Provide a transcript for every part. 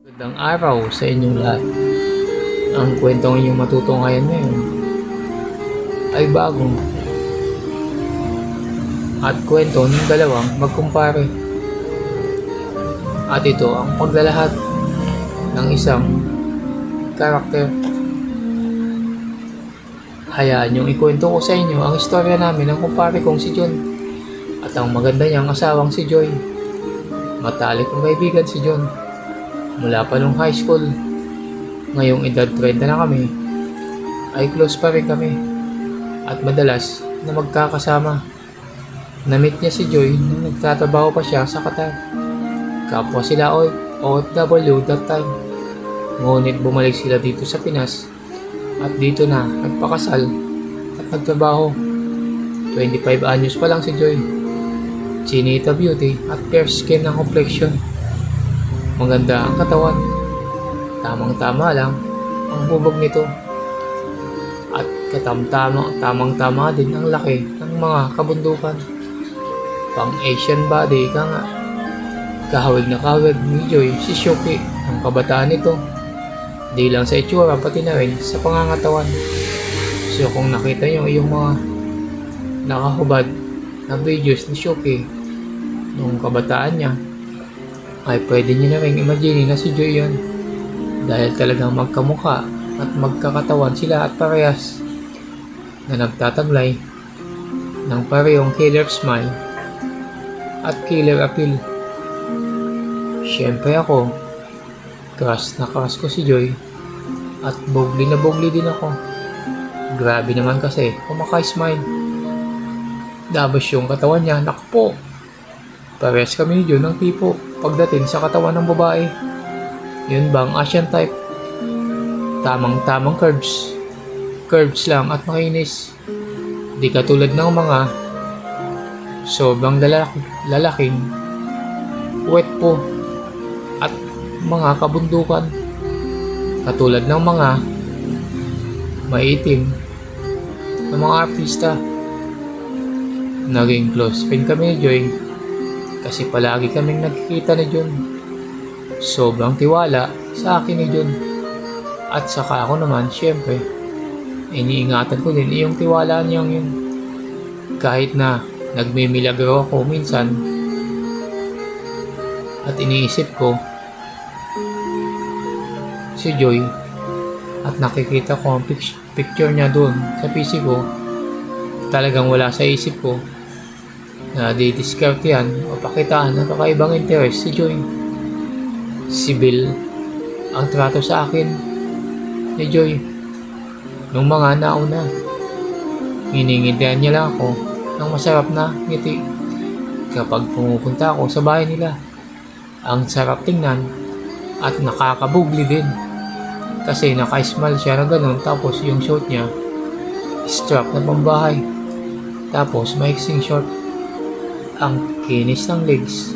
Magandang araw sa inyong lahat. Ang kwentong inyong matutunghayan ngayon ay bagong at kwento ng dalawang magkumpare. At ito ang paglalahad ng isang karakter. Hayaan niyong ikwento ko sa inyo ang istorya namin ng kumpare kong si John at ang maganda niyang asawang si Joy. Matalik kong kaibigan si John mula pa nung high school. Ngayong edad 30 na kami, ay close pa rin kami at madalas na magkakasama. Namit niya si Joy nung nagtatrabaho pa siya sa Qatar. Kapwa sila OFW that time. Ngunit bumalik sila dito sa Pinas at dito na nagpakasal at nagtrabaho. 25 anyos pa lang si Joy. Chinita beauty at fair skin ang complexion. Maganda ang katawan. Tamang-tama lang ang bubog nito. At tamang-tama din ang laki ng mga kabundukan. Pang Asian body ka nga. Kahawig na kahawig ni Joy si Shoki, ang kabataan nito. Di lang sa itsura pati na rin sa pangangatawan. So kung nakita nyo yung mga nakahubad na videos ni Shoki nung kabataan niya, ay pwede nyo na rin imagine na si Joy yun. Dahil talagang magkamukha at magkakatawan sila at parehas na nagtataglay ng parehong killer smile at killer appeal. Siyempre ako, crush na crush ko si Joy at bogli na bogli din ako. Grabe naman kasi kumaka-smile. Dabas yung katawan niya, nakpo. Parehas kami ni John ng tipo pagdating sa katawan ng babae. Yun bang Asian type? Tamang-tamang curves. Curves lang at makinis. Di katulad ng mga sobrang lalaking wet po at mga kabundukan. Katulad ng mga maitim na mga artista. Naging close friend kami ni Joy kasi palagi kaming nagkikita ni John. Sobrang tiwala sa akin ni John. At saka ako naman, syempre, iniingatan ko din yung tiwala niyang yun. Kahit na nagmimilagro ako minsan at iniisip ko si Joy at nakikita ko ang picture niya doon sa PC ko, talagang wala sa isip ko na di-discount yan o pakitaan ng kakaibang interest si Joy. Sibil ang trato sa akin ni Joy nung mga nauna. Hiningitan niya lang ako ng masarap na ngiti kapag pumupunta ako sa bahay nila. Ang sarap tingnan at nakakabugli din kasi naka-smile siya na ganun, tapos yung short niya strap na pambahay, tapos maiksing short. Ang kinis ng legs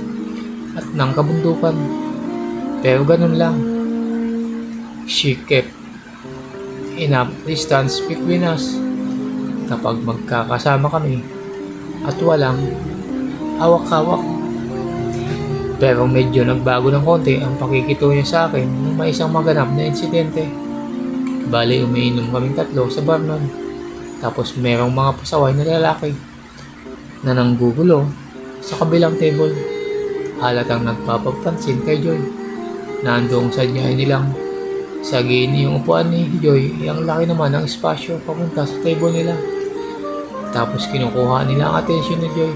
at ng kabundukan, pero ganun lang. She kept enough distance between us kapag magkakasama kami at walang hawak-hawak. Pero medyo nagbago ng konti ang pakikito niya sa akin nung may isang maganap na insidente. Bali, umiinom kaming tatlo sa bar nun. Tapos merong mga pasaway na lalaki na nanggugulo sa kabilang table. Halatang nagpapapansin kay Joy. Nandoong sadya nilang sagiin yung upuan ni Joy, ang laki naman ng espasyo papunta sa table nila. Tapos kinukuha nila ang atensyon ni Joy.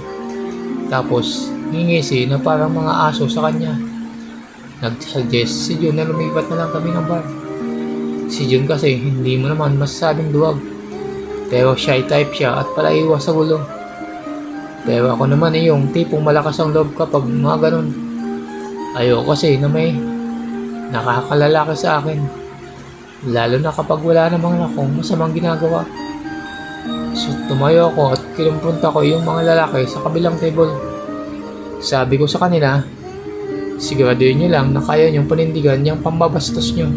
Tapos ngingisi na parang mga aso sa kanya. Nag-suggest si John na lumipat na lang kami ng bar. Si John kasi hindi mo naman masasabing duwag, pero shy type siya at palaiwas sa gulo. Pero ako naman yung tipong malakas ang loob kapag mga ganun. Ayoko kasi na may nakakalalaki sa akin, lalo na kapag wala namang akong masamang ginagawa. So tumayo ako at kinumpronta ko yung mga lalaki sa kabilang table. Sabi ko sa kanila, siguraduhin nyo lang na kaya nyong panindigan yung pambabastos nyo.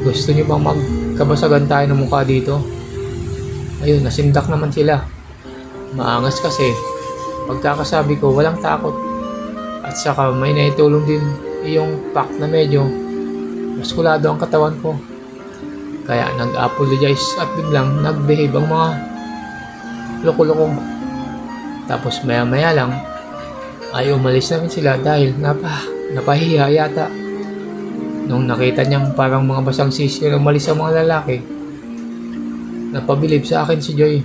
Gusto nyo bang magkabasagan tayo ng mukha dito? Ayun, nasindak naman sila. Maangas kasi pagkakasabi ko walang takot. At saka may naitulong din yung pack na medyo muskulado ang katawan ko. Kaya nag-apologize at biglang nag-behave ang mga loko-loko. Tapos maya-maya lang ay umalis na rin sila dahil napahiya yata. Nung nakita niyang parang mga basang sisi umalis ang mga lalaki, napabilib sa akin si Joy.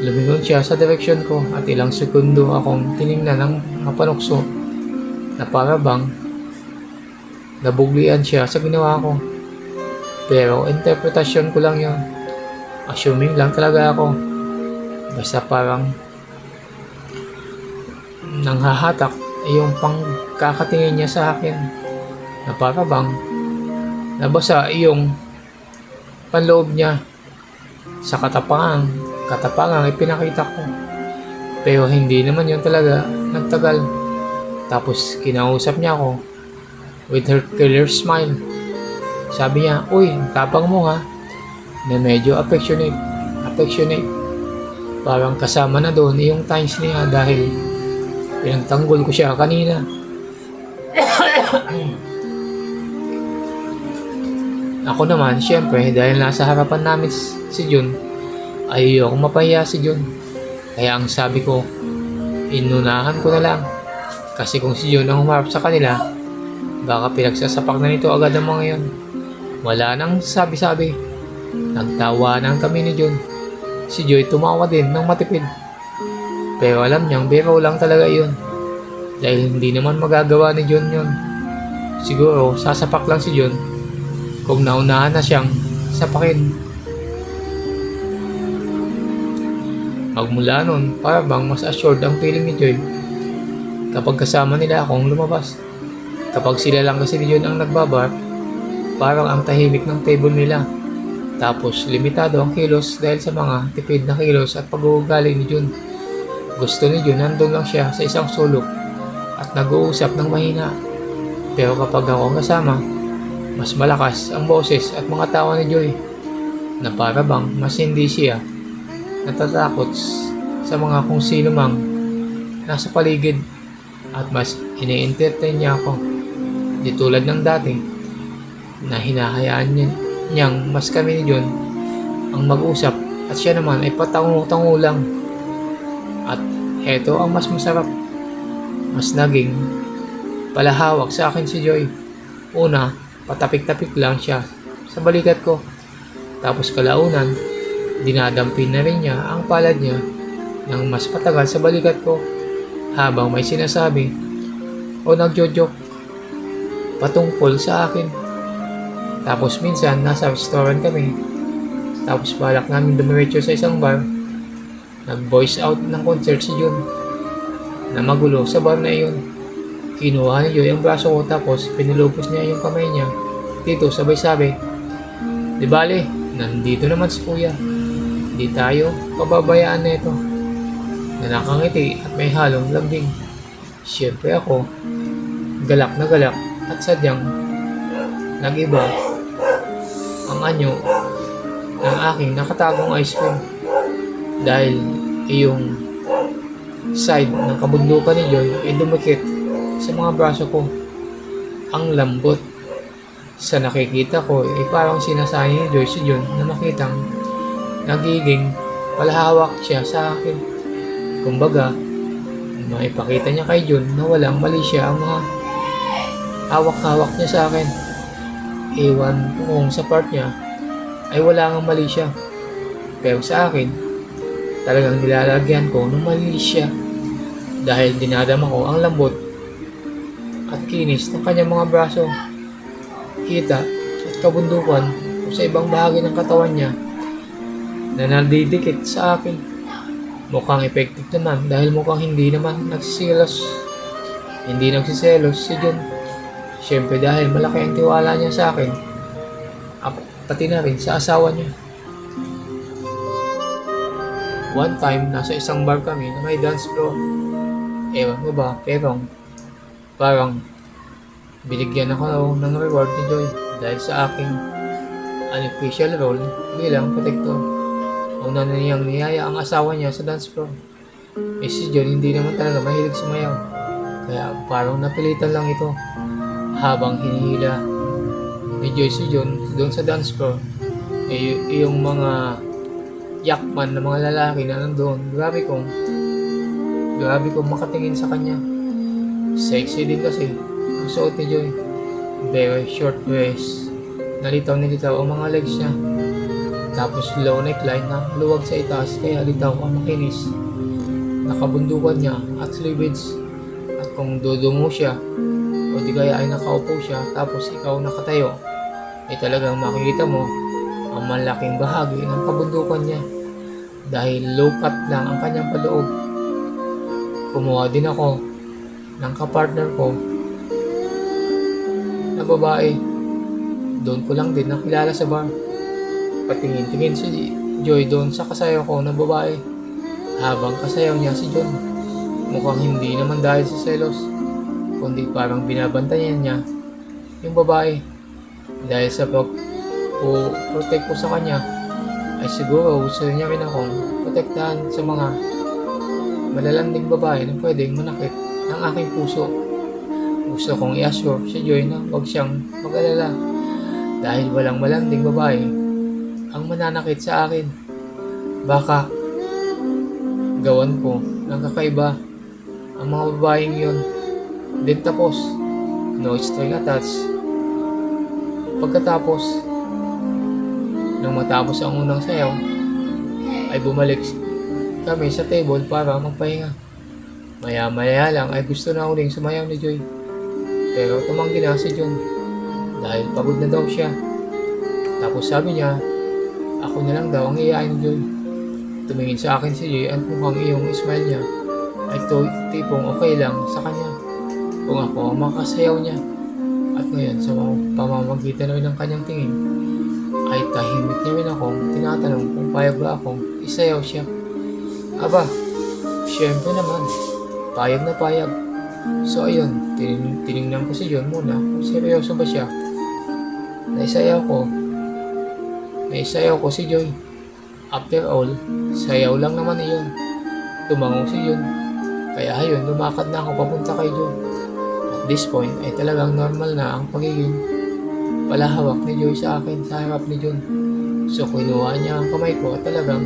Lumingon siya sa direksyon ko at ilang segundo akong tiningnan ng mapanukso na para bang nabuglian siya sa ginawa ko. Pero interpretasyon ko lang yun. Assuming lang talaga ako. Basta parang nanghahatak ay yung pangkakatingin niya sa akin na para bang nabasa yung panloob niya sa katapangang ipinakita ko. Pero hindi naman yun talaga nagtagal. Tapos kinausap niya ako with her killer smile. Sabi niya, "Uy, tapang mo ha," na medyo affectionate. Parang kasama na doon yung times niya dahil pinagtanggol ko siya kanina. Ako naman, syempre, dahil nasa harapan namin si Jun, ay ayokong mapahiya si Jun. Kaya ang sabi ko, inunahan ko na lang. Kasi kung si Jun ang humarap sa kanila, baka pinagsasapak na nito agad ang mga yun. Wala nang sabi-sabi. Nagtawanan kami ni Jun. Si Joy tumawa din ng matipid. Pero alam niyang biro lang talaga yun. Dahil hindi naman magagawa ni Jun yun. Siguro sasapak lang si Jun kung naunahan na siyang sapakin. Magmula nun, para bang mas assured ang feeling ni Joy kapag kasama nila akong lumabas. Kapag sila lang kasi ni Jun ang nagbabar, parang ang tahimik ng table nila. Tapos limitado ang kilos dahil sa mga tipid na kilos at pag-uugali ni Jun. Gusto ni Jun nandun lang siya sa isang sulok at nag-uusap ng mahina. Pero kapag ako ang kasama, mas malakas ang boses at mga tawa ni Joy na para bang mas hindi siya natatakot sa mga kung sino mang nasa paligid at mas ini-entertain niya ako. Di tulad ng dati na hinahayaan niyang mas kami ni John ang mag-usap at siya naman ay patango-tango lang. At heto ang mas masarap. Mas naging palahawak sa akin si Joy. Una, patapik-tapik lang siya sa balikat ko. Tapos kalaunan, dinadampin na rin niya ang palad niya ng mas patagal sa balikat ko habang may sinasabi o nagjojoke patungkol sa akin. Tapos minsan nasa restaurant kami. Tapos balak namin dumiretso sa isang bar. Nag-voice out ng concert si Jun na magulo sa bar na iyon. Kinuha ni Joy ang braso ko tapos pinilupos niya yung kamay niya dito sabay sabi, "Di bale, nandito naman si kuya. Di tayo pababayaan na ito." Na nakangiti at may halong lambing. Siyempre ako, galak na galak at sadyang nag-iba ang anyo ng aking nakatagong ice cream. Dahil yung side ng kabundukan ni Joy ay dumikit sa mga braso ko. Ang lambot. Sa nakikita ko ay parang sinasani ni Joy si Jun na makitang nagiging palahawak siya sa akin. Kumbaga, maipakita niya kay Jun na walang mali siya ang mga hawak-hawak niya sa akin. Ewan kung sa part niya ay wala ngang mali siya. Pero sa akin, talagang nilalagyan ko ng mali siya dahil dinadama ko ang lambot at kinis ng kanyang mga braso, kita at kabundukan sa ibang bahagi ng katawan niya na nadidikit sa akin. Mukhang effective naman dahil mukhang hindi nagsiselos si Jun. Siyempre dahil malaki ang tiwala niya sa akin at pati na rin sa asawa niya. One time, nasa isang bar kami na may dance floor. Ewan ko ba, pero parang binigyan ako ng reward ni Joy dahil sa aking unofficial role bilang protector. Una na niyang niyaya ang asawa niya sa dance floor. Si Joy hindi naman talaga mahilig sumayaw. Kaya parang napilitan lang ito. habang hinihila ni Joy si John doon sa dance floor. Yung mga yakman na mga lalaki na nandoon, grabe kong makatingin sa kanya. Sexy din kasi ang suot ni Joy. Very short dress, nalitaw ang mga legs niya. Tapos low neckline na luwag sa itaas kaya litaw ang makinis. Nakabundukan niya at sleeves. At kung dudungo siya o di kaya ay nakaupo siya tapos ikaw nakatayo, ay talagang makikita mo ang malaking bahagi ng kabundukan niya dahil low cut lang ang kanyang paloob. Kumuha din ako ng kapartner ko na babae. Doon ko lang din nakilala sa bar. Patingin-tingin si Joy doon sa kasayaw ko na babae habang kasayaw niya si John. Mukhang hindi naman dahil sa selos, kundi parang binabantayan niya yung babae. Dahil sa pag-protect ko sa kanya, ay siguro gusto niya rin akong protektahan sa mga malalanding babae na pwedeng manakit ng aking puso. Gusto kong i-assure si Joy na huwag siyang mag-alala dahil walang malanding babae ang mananakit sa akin. Baka gawan ko ng kakaiba ang mga babaeng yun. Din tapos, no string attached. Pagkatapos, nang matapos ang unang sayaw, ay bumalik kami sa table para magpahinga. Maya-maya lang ay gusto na uling sumayaw ni Joy. Pero tumanggi na si John dahil pagod na daw siya. Tapos sabi niya, ako na lang daw ang iyain ni Joy. Tumingin sa akin si Joy at mukhang iyong smile niya ay tipong okay lang sa kanya kung ako ang makasayaw niya. At ngayon sa pamamagitan na rin ng kanyang tingin ay tahimik niya rin akong tinatanong kung payag ba akong isayaw siya. Aba, syempre naman, payag na payag. So ayun, tinignan ko si John muna kung seryoso ba siya. Naisayaw ko si Joy. After all, sayaw lang naman iyon. Tumango si John. Kaya ayun, lumakad na ako papunta kay Joy. At this point ay talagang normal na ang pagiging palahawak ni Joy sa akin sa harap ni John. So kinuha niya ang kamay ko at talagang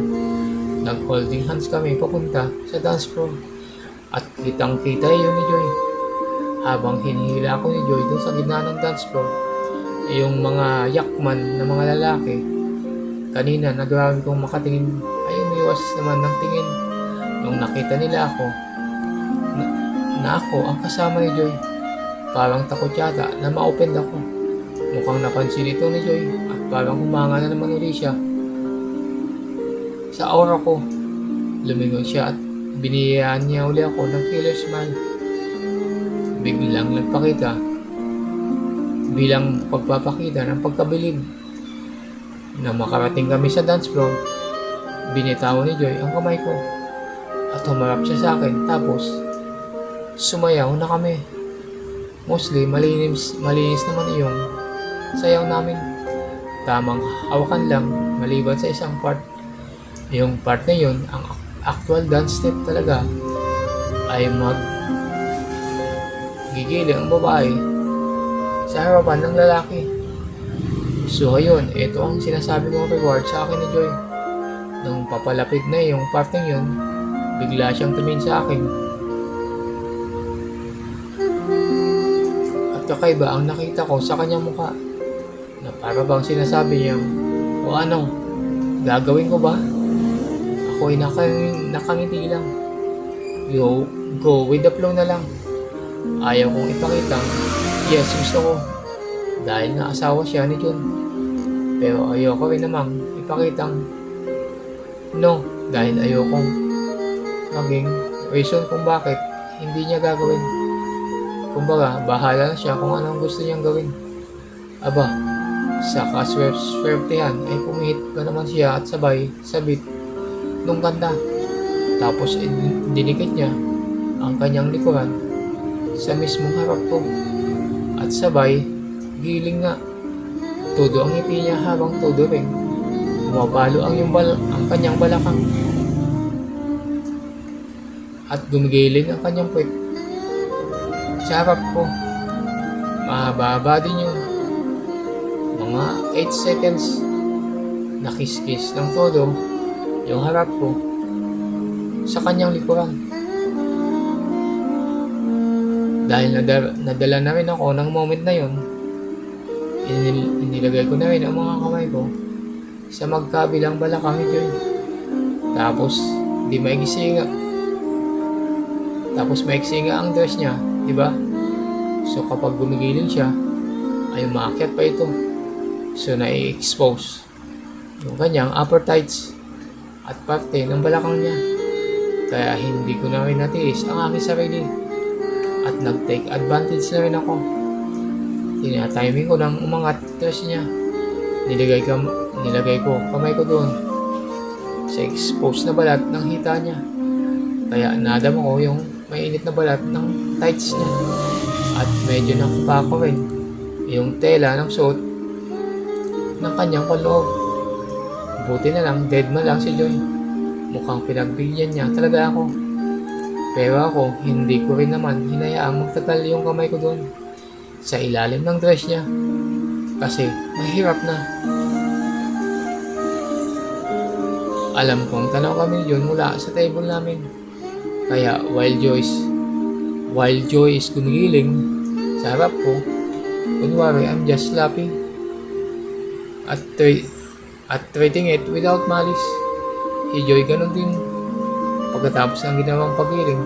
nag-holding hands kami papunta sa dance floor. At kitang-kita yun ni Joy. Habang hinihila ko ni Joy doon sa gitna ng dance floor, yung mga yakman na mga lalaki, kanina na grabe kong makatingin ay umiwas naman ng tingin nung nakita nila ako na ako ang kasama ni Joy. Parang takot yata na ma-open ako. Mukhang napansin ito ni Joy at parang humanga na naman uli siya sa aura ko. Lumingon siya at biniyayaan niya uli ako ng killer smile. Biglang nagpakita bilang pagpapakita ng pagkabilib. Na makarating kami sa dance floor, binitawan ni Joy ang kamay ko at humarap siya sa akin tapos sumayaw na kami. Mostly malinis naman iyong sayaw namin. Tamang hawakan lang maliban sa isang part. Yung part na yun, ang actual dance step talaga ay gigiling ang babae sa harapan ng lalaki. So ayun, ito ang sinasabi kong reward sa akin ni Joy. Nung papalapit na yung part na yun, bigla siyang tumingin sa akin. At kakaiba ang nakita ko sa kanyang mukha na para bang sinasabi niyang, o ano, gagawin ko ba? Ako ay nakangiti lang. Go with the flow na lang. Ayaw kong ipakitang yes, gusto ko dahil nga asawa siya ni John. Pero ayoko rin namang ipakitang no dahil ayokong maging reason kung bakit hindi niya gagawin. Kumbaga, bahala na siya kung anong gusto niyang gawin. Aba, sa kaswertehan ay pumihit pa naman siya at sabay sabit nung kanta. Tapos dinikit niya ang kanyang likuran sa mismong harap ko at sabay giling nga. Todo ang ngiti niya habang todo rin pumapalo ang kanyang balakang at gumigiling ang kanyang puwet sa harap ko. mahaba din yun. Mga 8 seconds. Nakiskis ng todo yung harap ko sa kanyang likuran. Dahil nadala na rin ako ng moment na yun, inilagay ko na rin ang mga kamay ko sa magkabilang balakang ni Joy. Tapos, di maiksi nga. Tapos maiksi nga ang dress niya, di ba? So kapag gumigiling siya, ay umaakyat pa ito. So na-expose yung kanyang upper tights at parte ng balakang niya. Kaya hindi ko na rin natiis ang aking sarili. At nag-take advantage na rin ako. Tinatiming ko ng umangat dress niya. Nilagay ko kamay ko doon sa exposed na balat ng hita niya. Kaya nadama ko yung mainit na balat ng tights niya. At medyo nakupa ko rin yung tela ng suot ng kanyang panloob. Buti na lang, dead man lang si Joy. Mukhang pinagbigyan niya talaga ako. Pero ako, hindi ko rin naman hinayaang magtagal yung kamay ko doon sa ilalim ng dress niya. Kasi mahirap na. Alam kong tanaw kami yun mula sa table namin. Kaya while Joy is gumigiling sa harap ko, kunwari I'm just laughing at treating it without malice. Si Joy ganun din. Pagkatapos ng ginawang pagiling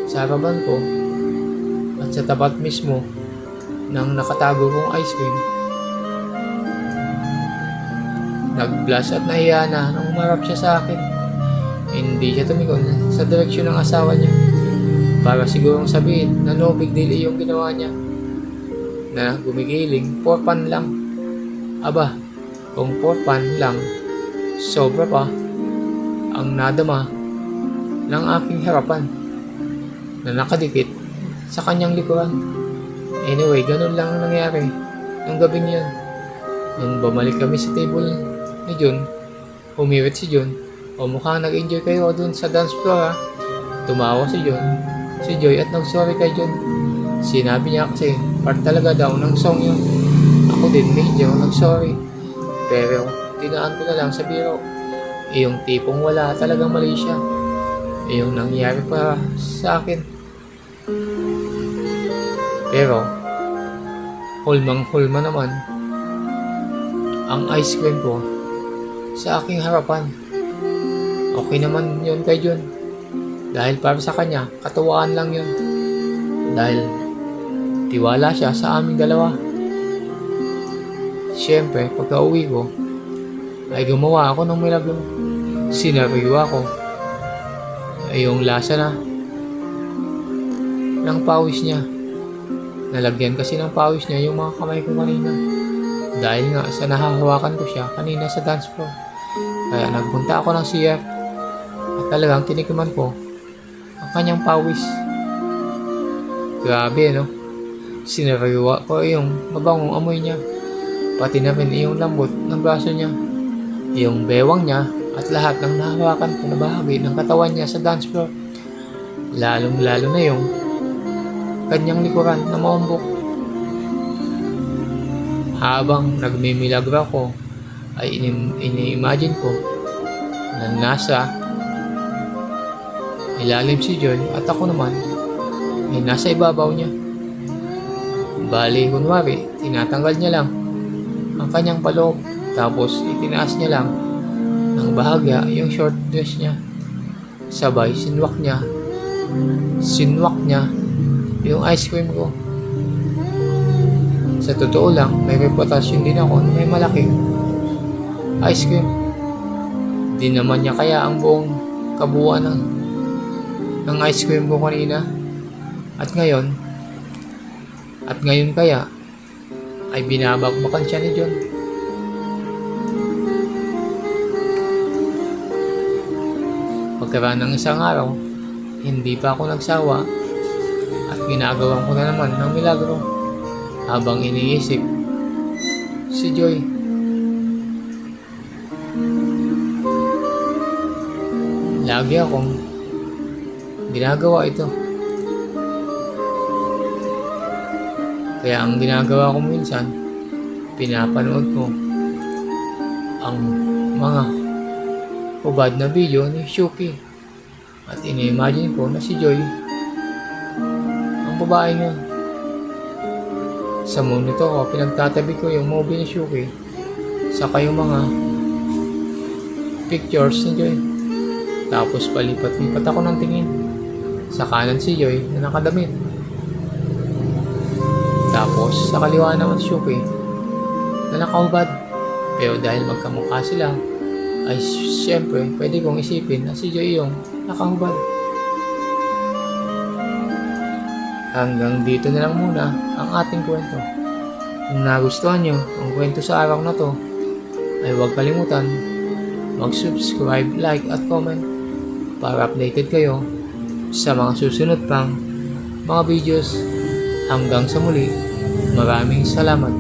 sa harapan ko at sa tapat mismo ng nakatago kong ice cream, nag-blush at nahiya na nung umarap siya sa akin. Hindi siya tumigon sa direksyon ng asawa niya para sigurong sabihin na no big deal yung ginawa niya, na gumigiling for fun lang. Aba, kung for fun lang, sobra pa ang nadama ng aking harapan na nakadikit sa kanyang likuran. Anyway, ganun lang ang nangyari nung gabing yun. Nung bumalik kami sa table ni John, humiwit si John. O mukhang nag-enjoy kayo dun sa dance floor ha. Tumawa si Joy at nag-sorry kay John. Sinabi niya kasi part talaga daw ng song yun. Ako din medyo nag-sorry. Pero tinaan ko na lang sa biro. Yung tipong wala talagang mali siya. Yung nangyari pa sa akin. Pero hulmang-hulma naman ang ice cream ko sa aking harapan. Okay naman yun kay John. Dahil para sa kanya, katuwaan lang yun. Dahil tiwala siya sa aming dalawa. Siyempre, pagka uwi ko, ay gumawa ako ng milagro. Sinariwa ko ay yung lasa na ng pawis niya. Nalagyan kasi ng pawis niya yung mga kamay ko kanina. Dahil nga sa nahahawakan ko siya kanina sa dance floor. Kaya nagpunta ako ng CF at talagang tinikiman ko ang kanyang pawis. Grabe no? Sinariwa ko yung mabangong amoy niya. Pati na rin yung lambot ng braso niya, yung bewang niya at lahat ng nahawakan ko na bahagi ng katawan niya sa dance floor. Lalong-lalo na yung kanyang likuran na maumbok. Habang nagmimilagro ko, ay ini-imagine ko na nasa ilalim si John at ako naman ay nasa ibabaw niya. Bali, kunwari, tinatanggal niya lang ang kanyang paloob, tapos itinaas niya lang ng bahagya yung short dress niya. Sabay, sinwak niya yung ice cream ko. Sa totoo lang, may reputasyon din ako na may malaking ice cream. Di naman niya kaya ang buong kabuuan ng ice cream ko kanina. At ngayon kaya ay binabagbakan siya ni John. Pagkaraan ng isang araw, hindi pa ako nagsawa at ginagawan ko na naman ng milagro habang iniisip si Joy. Lagi akong ginagawa ito. Kaya ang ginagawa ko minsan, pinapanood ko ang mga hubad na video ni Shuki. At ini-imagine ko na si Joy ang babae niya. Sa monitor ko, pinagtatabi ko yung movie ni Shuki saka yung mga pictures ni Joy. Tapos palipat-lipat ako ng tingin. Sa kanan si Joy na nakadamit. Tapos sa kaliwa naman si Shuki na nakahubad. Pero dahil magkamukha sila, ay siyempre pwede kong isipin na si Joy yung nakahubad. Hanggang dito na lang muna ang ating kwento. Kung nagustuhan nyo ang kwento sa araw na to, ay huwag kalimutan mag-subscribe, like at comment para updated kayo sa mga susunod pang mga videos. Hanggang sa muli, maraming salamat.